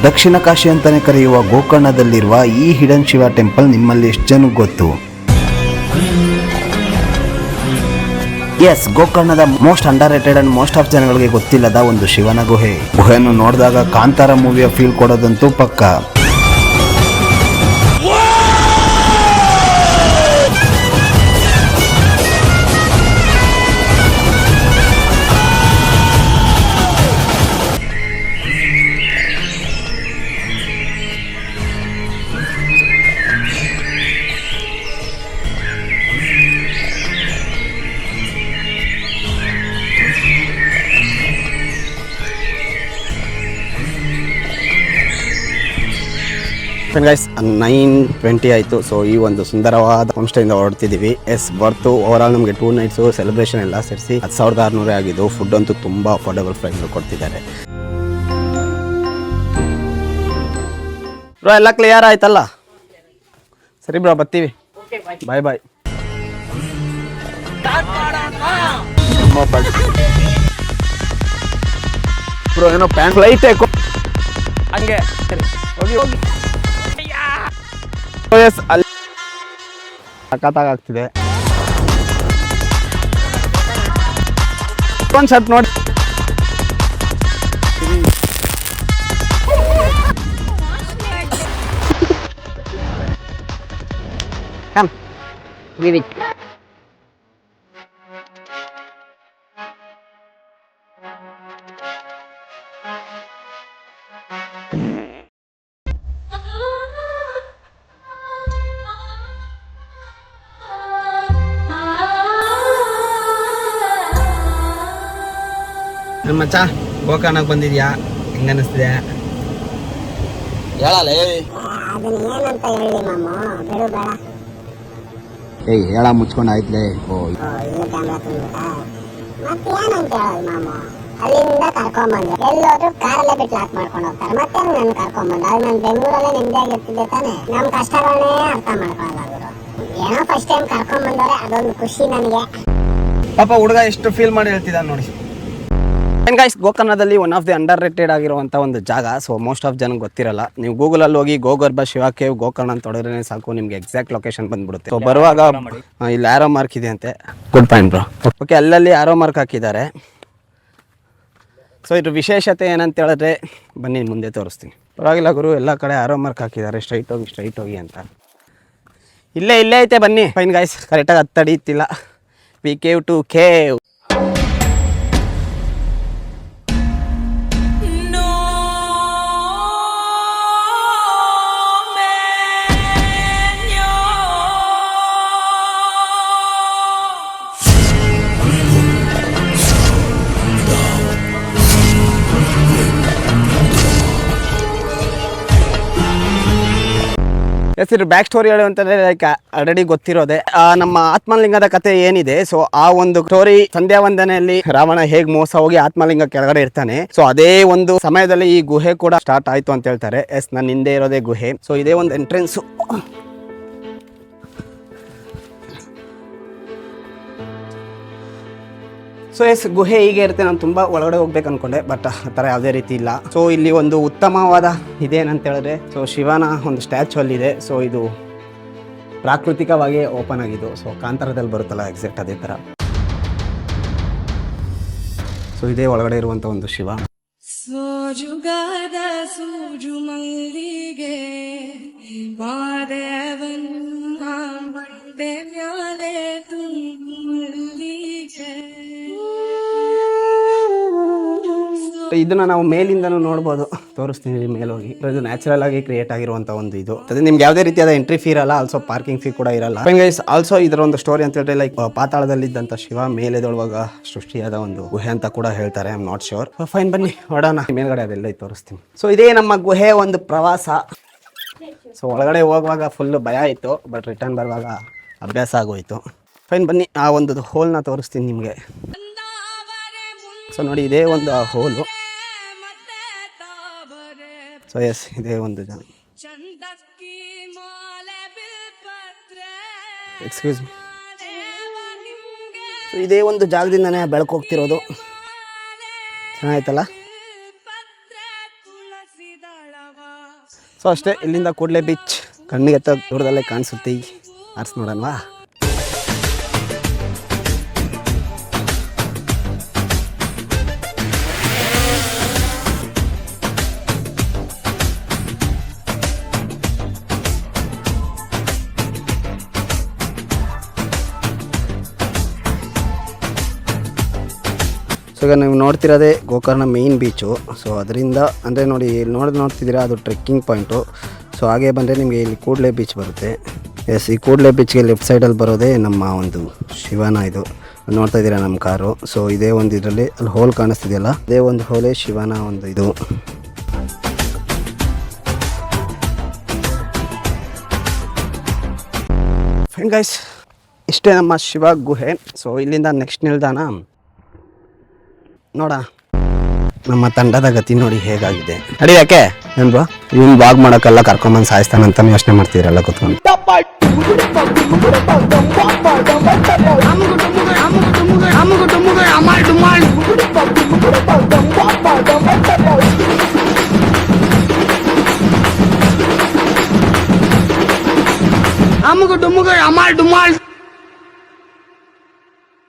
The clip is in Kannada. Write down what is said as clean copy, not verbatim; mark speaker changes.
Speaker 1: ದಕ್ಷಿಣ ಕಾಶಿ ಅಂತಾನೆ ಕರೆಯುವ ಗೋಕರ್ಣದಲ್ಲಿರುವ ಈ ಹಿಡನ್ ಶಿವ ಟೆಂಪಲ್ ನಿಮ್ಮಲ್ಲಿ ಎಷ್ಟು ಜನಕ್ಕೆ ಗೊತ್ತು? ಎಸ್, ಗೋಕರ್ಣದ most underrated and most of ಜನಗಳಿಗೆ ಗೊತ್ತಿಲ್ಲದ ಒಂದು ಶಿವನ ಗುಹೆಯನ್ನು ನೋಡಿದಾಗ ಕಾಂತಾರ ಮೂವಿಯ ಫೀಲ್ ಕೊಡೋದಂತೂ ಪಕ್ಕ.
Speaker 2: ಗೈಸ್ 9:20 ಆಯಿತು. ಸೊ ಈ ಒಂದು ಸುಂದರವಾದ ಹೋಮ್ ಸ್ಟೇಯಿಂದ ಹೊರಡ್ತಿದ್ದೀವಿ. ಬರ್ತು ಓವರಾಲ್ ನಮಗೆ 2 ನೈಟ್ಸು ಸೆಲೆಬ್ರೇಷನ್ ಎಲ್ಲ ಸೇರಿಸಿ 10,600 ಆಗಿದ್ದು. ಫುಡ್ ಅಂತೂ ತುಂಬ ಅಫೋರ್ಡೆಬಲ್ ಪ್ರೈಸ್ ಕೊಡ್ತಿದ್ದಾರೆ. ಬ್ರೋ ಎಲ್ಲ ಕ್ಲಿಯರ್ ಆಯ್ತಲ್ಲ? ಸರಿ ಬ್ರೋ, ಬರ್ತೀವಿ. ಬಾಯ್ ಬಾಯ್. ಬ್ರೋ ಏನೋ ಪ್ಯಾಂಟ್ ಲೈಟ್ ಹಂಗೆ ಹೋಗಿ ಹೋಗಿ ಅಲ್ಲಿ ಸಖತ್ತಾಗ್ತಿದೆ. ಒಂದು ಶರ್ಟ್ ನೋಡಿ. ಮಚ್ಚ ಗೋಕರ್ಣಕ್ಕೆ ಬಂದಿದ್ಯಾ? ಹೆಂಗ ಅನಿಸ್ತಿದೆ ಹೇಳಲೇ? ಏಯ್ ಹೇಳ ಮುಚ್ಕೊಂಡು ಆಯ್ತಲೇ.
Speaker 3: ಅಲ್ಲಿಂದ ಕರ್ಕೊಂಡ್ಬಂದು ಎಲ್ಲೋದ್ರು ಕಾರಲ್ಲೇ ಬಿಟ್ಟು ಲಾಕ್ ಮಾಡ್ಕೊಂಡು ಹೋಗ್ತಾರೆ. ಮತ್ತೆ ನಾನು ಕರ್ಕೊಂಡ್ಬಂದು ಅದು ನಾನು ಬೆಂಗಳೂರಲ್ಲೇ ನೆಮ್ಮದಿಯಾಗಿರ್ತಿದ್ದೆ ತಾನೆ. ನಮ್ಮ ಕಷ್ಟಗಳನ್ನೇ ಅರ್ಥ ಮಾಡ್ಕೊಳ್ಳಲ್ಲ ಅವರು. ಏನೋ ಫಸ್ಟ್ ಟೈಮ್ ಕರ್ಕೊಂಡ್ಬಂದವ್ರೆ, ಅದೊಂದು ಖುಷಿ ನನಗೆ.
Speaker 2: ಪಾಪ ಹುಡುಗ ಎಷ್ಟು ಫೀಲ್ ಮಾಡಿ ಹೇಳ್ತಿದ್ದ ನೋಡಿ. ಆ್ಯಂಡ್ ಗೈಸ್, ಗೋಕರ್ಣದಲ್ಲಿ one of the under rated ಆಗಿರುವಂಥ ಒಂದು ಜಾಗ. ಸೊ ಮೋಸ್ಟ್ ಆಫ್ ಜನಕ್ಕೆ ಗೊತ್ತಿರಲ್ಲ. ನೀವು ಗೂಗಲಲ್ಲಿ ಹೋಗಿ ಗೋಗರ್ಭ ಶಿವ ಕೇವ್ ಗೋಕರ್ಣ ಅಂತ ಹೊಡೆದ್ರೆ ಸಾಕು, ನಿಮ್ಗೆ ಎಕ್ಸಾಕ್ಟ್ ಲೊಕೇಶನ್ ಬಂದ್ಬಿಡುತ್ತೆ. ಸೊ ಬರುವಾಗ ಇಲ್ಲಿ ಆರೋ ಮಾರ್ಕ್ ಇದೆ ಅಂತೆ. Good point bro. ಓಕೆ, ಅಲ್ಲಲ್ಲಿ ಆರೋ ಮಾರ್ಕ್ ಹಾಕಿದ್ದಾರೆ. ಸೊ ಇದ್ರ ವಿಶೇಷತೆ ಏನಂತ ಹೇಳಿದ್ರೆ ಬನ್ನಿ ಮುಂದೆ ತೋರಿಸ್ತೀನಿ. ಪರವಾಗಿಲ್ಲ ಗುರು, ಎಲ್ಲ ಕಡೆ ಆರೋ ಮಾರ್ಕ್ ಹಾಕಿದ್ದಾರೆ. ಸ್ಟ್ರೈಟ್ ಹೋಗಿ ಅಂತ. ಇಲ್ಲೇ ಐತೆ ಬನ್ನಿ. ಫೈನ್ ಗೈಸ್, ಕರೆಕ್ಟಾಗಿ ಹತ್ತಡಿತಿಲ್ಲ. We cave to cave. Yes, ಇದ್ರ ಬ್ಯಾಕ್ ಸ್ಟೋರಿ ಹೇಳು ಅಂತಂದರೆ ಲೈಕ್ ಆಲ್ರೆಡಿ ಗೊತ್ತಿರೋದೆ. ನಮ್ಮ ಆತ್ಮಲಿಂಗದ ಕತೆ ಏನಿದೆ, ಸೊ ಆ ಒಂದು ಸ್ಟೋರಿ ಸಂಧ್ಯಾ ವಂದನೆಯಲ್ಲಿ ರಾವಣ ಹೇಗ್ ಮೋಸ ಹೋಗಿ ಆತ್ಮಲಿಂಗ ಕೆಳಗಡೆ ಇರ್ತಾನೆ. ಸೊ ಅದೇ ಒಂದು ಸಮಯದಲ್ಲಿ ಈ ಗುಹೆ ಕೂಡ ಸ್ಟಾರ್ಟ್ ಆಯ್ತು ಅಂತ ಹೇಳ್ತಾರೆ. ಎಸ್, ನನ್ನ ಹಿಂದೆ ಇರೋದೇ ಗುಹೆ. ಸೊ ಇದೇ ಒಂದು ಎಂಟ್ರೆನ್ಸ್. ಸೊ ಎಸ್, ಗುಹೆ ಹೀಗೆ ಇರುತ್ತೆ. ನಾನು ತುಂಬ ಒಳಗಡೆ ಹೋಗ್ಬೇಕು ಅನ್ಕೊಂಡೆ, ಬಟ್ ಆ ಥರ ಯಾವುದೇ ರೀತಿ ಇಲ್ಲ. ಸೊ ಇಲ್ಲಿ ಒಂದು ಉತ್ತಮವಾದ ಇದೇನಂತ ಹೇಳಿದ್ರೆ, ಸೊ ಶಿವನ ಒಂದು ಸ್ಟ್ಯಾಚು ಅಲ್ಲಿದೆ. ಸೊ ಇದು ಪ್ರಾಕೃತಿಕವಾಗಿ ಓಪನ್ ಆಗಿದ್ದು. ಸೊ ಕಾಂತಾರದಲ್ಲಿ ಬರುತ್ತಲ್ಲ ಎಕ್ಸಾಕ್ಟ್ ಅದೇ ಥರ. ಸೊ ಇದೇ ಒಳಗಡೆ ಇರುವಂಥ ಒಂದು ಶಿವ. ಸೋಜುಗಾದ ಸೂಜು ಮಲ್ಲಿಗೆ ಇದನ್ನ ನಾವು ಮೇಲಿಂದನೂ ನೋಡ್ಬೋದು. ತೋರಿಸ್ತೀನಿ ಮೇಲೋಗಿ. ಇದು ನ್ಯಾಚುರಲ್ ಆಗಿ ಕ್ರಿಯೇಟ್ ಆಗಿರುವಂತ ಒಂದು ಇದು. ಅದೇ ನಿಮ್ಗೆ ಯಾವುದೇ ರೀತಿಯಾದ ಎಂಟ್ರಿ ಫೀ ಇರಲ್ಲ. ಆಲ್ಸೋ ಪಾರ್ಕಿಂಗ್ ಫೀ ಕೂಡ ಇರಲ್ಲ. ಆಲ್ಸೋ ಇದರ ಒಂದು ಸ್ಟೋರಿ ಅಂತ ಹೇಳಿದ್ರೆ ಲೈಕ್ ಪಾತಾಳದಲ್ಲಿದ್ದಂಥ ಶಿವ ಮೇಲೆದೊಳುವಾಗ ಸೃಷ್ಟಿಯಾದ ಒಂದು ಗುಹೆ ಅಂತ ಕೂಡ ಹೇಳ್ತಾರೆ. I am not sure. Fine, ಬನ್ನಿ ಹೊಡೋಣ. ಮೇಲ್ಗಡೆ ಅದೆಲ್ಲ ತೋರಿಸ್ತೀನಿ. ಸೊ ಇದೇ ನಮ್ಮ ಗುಹೆ ಒಂದು ಪ್ರವಾಸ. ಸೊ ಒಳಗಡೆ ಹೋಗುವಾಗ ಫುಲ್ ಭಯ ಆಯಿತು, ಬಟ್ ರಿಟರ್ನ್ ಬರುವಾಗ ಅಭ್ಯಾಸ ಆಗೋಯ್ತು. ಫೈನ್, ಬನ್ನಿ ಆ ಒಂದು ಹೋಲ್ನ ತೋರಿಸ್ತೀನಿ ನಿಮಗೆ. ಸೊ ನೋಡಿ, ಇದೇ ಒಂದು ಹೋಲು. ಸೊ ಎಸ್, ಇದೇ ಒಂದು ಜಾಗ. Excuse me. ಸೊ ಇದೇ ಒಂದು ಜಾಗದಿಂದನೇ ಬೆಳಕು ಹೋಗ್ತಿರೋದು. ಚೆನ್ನಾಯ್ತಲ್ಲ? ಸೊ ಅಷ್ಟೇ, ಇಲ್ಲಿಂದ ಕೂಡಲೇ ಬೀಚ್ ಕಣ್ಣಿಗೆ ಎತ್ತ ದೂರದಲ್ಲೇ ಕಾಣಿಸುತ್ತೆ. ಆರ್ಸ್ ನೋಡೋಣವಾ? ಸೊ ಈಗ ನೀವು ನೋಡ್ತಿರೋದೇ ಗೋಕರ್ಣ ಮೇಯ್ನ್ ಬೀಚು. ಸೊ ಅದರಿಂದ ಅಂದರೆ ನೋಡಿ ಇಲ್ಲಿ ನೋಡ್ತಿದ್ದೀರಾ, ಅದು ಟ್ರೆಕ್ಕಿಂಗ್ ಪಾಯಿಂಟು. ಸೊ ಹಾಗೆ ಬಂದರೆ ನಿಮಗೆ ಇಲ್ಲಿ ಕೂಡಲೇ ಬೀಚ್ ಬರುತ್ತೆ. ಎಸ್, ಈ ಕೂಡಲೇ ಬೀಚ್ಗೆ ಲೆಫ್ಟ್ ಸೈಡಲ್ಲಿ ಬರೋದೇ ನಮ್ಮ ಒಂದು ಶಿವನ. ಇದು ನೋಡ್ತಾ ಇದ್ದೀರಾ ನಮ್ಮ ಕಾರು. ಸೊ ಇದೇ ಒಂದು ಇದರಲ್ಲಿ ಅಲ್ಲಿ ಹೋಲ್ ಕಾಣಿಸ್ತಿದೆಯಲ್ಲ, ಅದೇ ಒಂದು ಹೋಲೇ ಶಿವನ ಒಂದು ಇದು. ಫ್ರೆಂಡ್ ಗೈಸ್, ಇಷ್ಟೇ ನಮ್ಮ ಶಿವ ಗುಹೆ. ಸೊ ಇಲ್ಲಿಂದ ನೆಕ್ಸ್ಟ್ ನಿಲ್ದಾಣ ನೋಡ. ನಮ್ಮ ತಂಡದ ಗತಿ ನೋಡಿ ಹೇಗಾಗಿದೆ. ಅಡಿ ಯಾಕೆ ಏನ್ಬಾ ಇವ್ನು ಬಾಗ್ ಮಾಡೋಕ್ಕೆಲ್ಲ ಕರ್ಕೊಂಬಂದು ಸಾಯಿಸ್ತಾನಂತ ಯೋಚನೆ ಮಾಡ್ತೀರಲ್ಲ ಕೂತ್ಕೊಂಡು.
Speaker 4: ಅಮುಗ ಡುಮುಗ ಅಮಾಲ್ ಡುಮಾಲ್